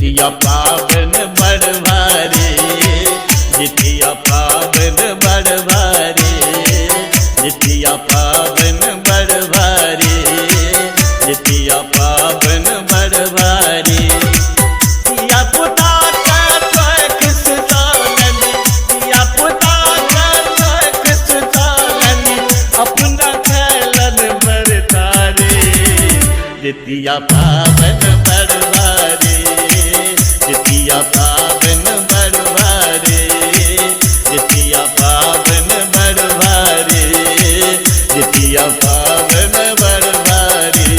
जितिया पावन बड़ भारी, जितिया पावन बड़ भारी, जितिया पावन बड़ भारी, जितिया पावन बड़ भारी। या पुता का त्वक सुतालन, या पुता का त्वक सुतालन, अपना खेलन बड़ तारे। जितिया पावन बड़ भारी, जितिया पावन बड़ भारी, जितिया पावन बड़ भारी, जितिया पावन बड़ भारी।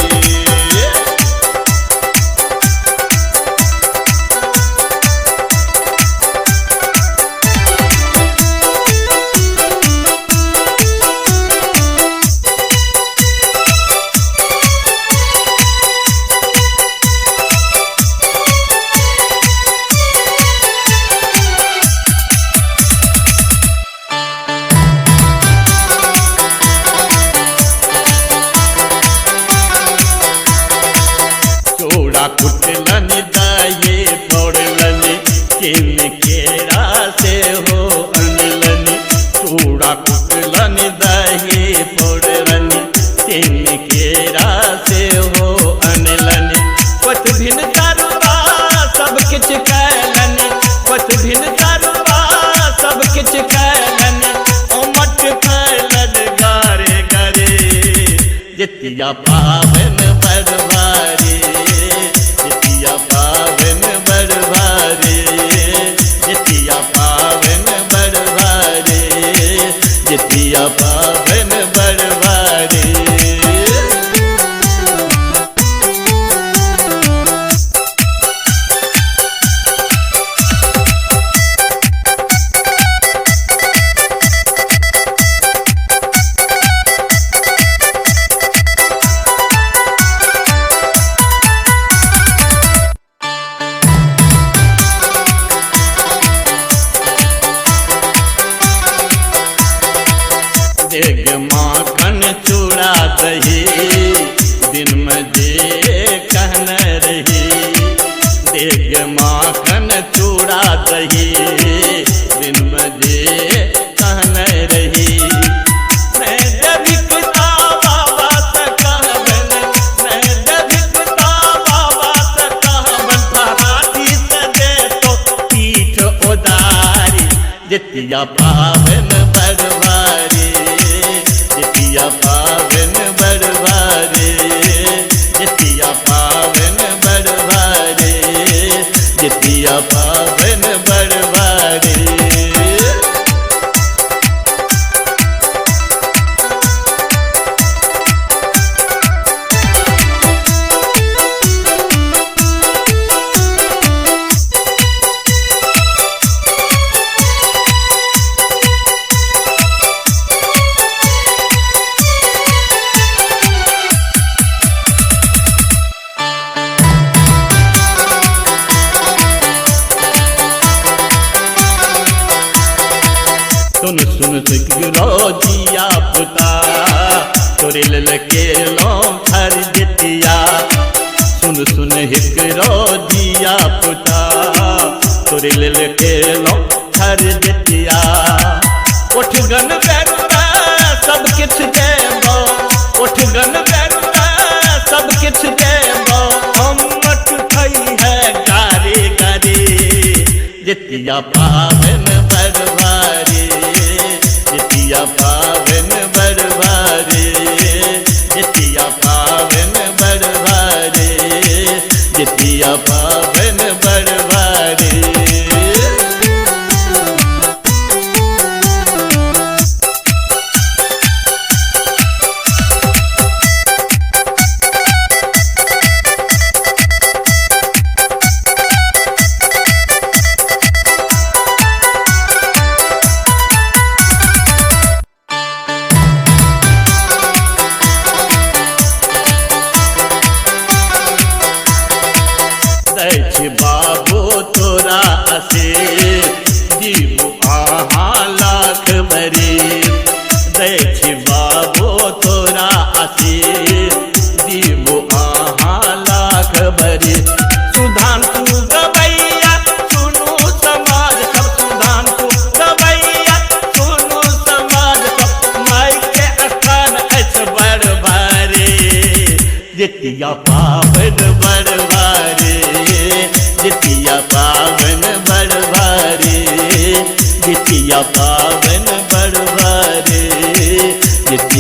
कुटलन दाये तोड़लन, किन केरा से हो अनलन। चूड़ा कुटलन दाये तोड़लन, किन केरा से हो अनलन। पत भिन तरुआ सब किछ कैलन, पत भिन तरुआ सब किछ कैलन। उमट कैलन गारे गारे, जितिया पावन बड़ भारी, जितिया पावन बड़ भारी, जितिया पावन बड़ भारी, जितिया पावन बड़ भारी। देग माखन चूड़ा दही, दिन में जे कहन रही। देग माखन चूड़ा दही, दिन में जे कहन रही। मैं जभिकता बाबा से कहबन, मैं जभिकता बाबा से कहबन। पहाड़ी से दे तो पीठ उदारी, जितिया पावन बड़ भारी, जितिया पावन बड़ भारी, जितिया पावन बड़ भारी, जितिया पावन बड़ भारी। सुन सुन सिकरो जिया पुता, तोरे ललके लो हर जितिया। सुन सुन हिकरो जिया पुता, तोरे ललके लो हर जितिया। उठ गन बैठा सब किछ देबो, उठ गन बैठा सब किछ देबो। अम्मट थई है गारे गारे, जितिया पावन बड़ भारी, जितिया पावन बड़ भारी, जितिया पावन बड़ भारी, जितिया पावन बड़ भारी। जितिया पावन बड़ भारी, जितिया पावन बड़ भारी, जितिया पावन बड़ भारी, जितिया